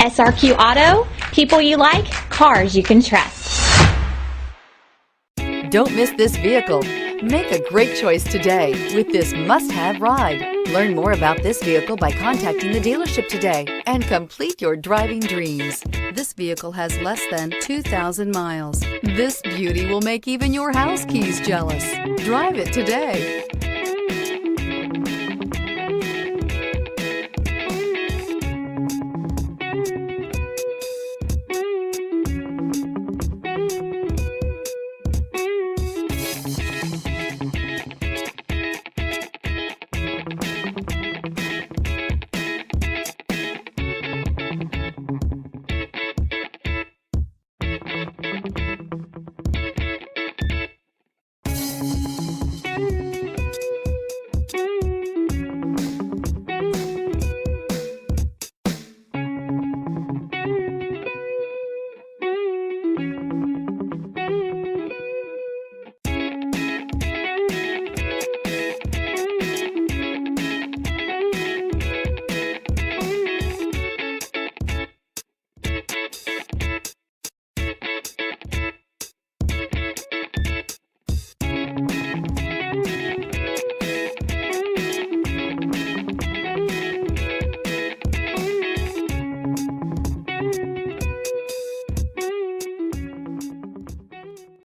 SRQ Auto, people you like, cars you can trust. Don't miss this vehicle. Make a great choice today with this must-have ride. Learn more about this vehicle by contacting the dealership today and complete your driving dreams. This vehicle has less than 2,000 miles. This beauty will make even your house keys jealous. Drive it today.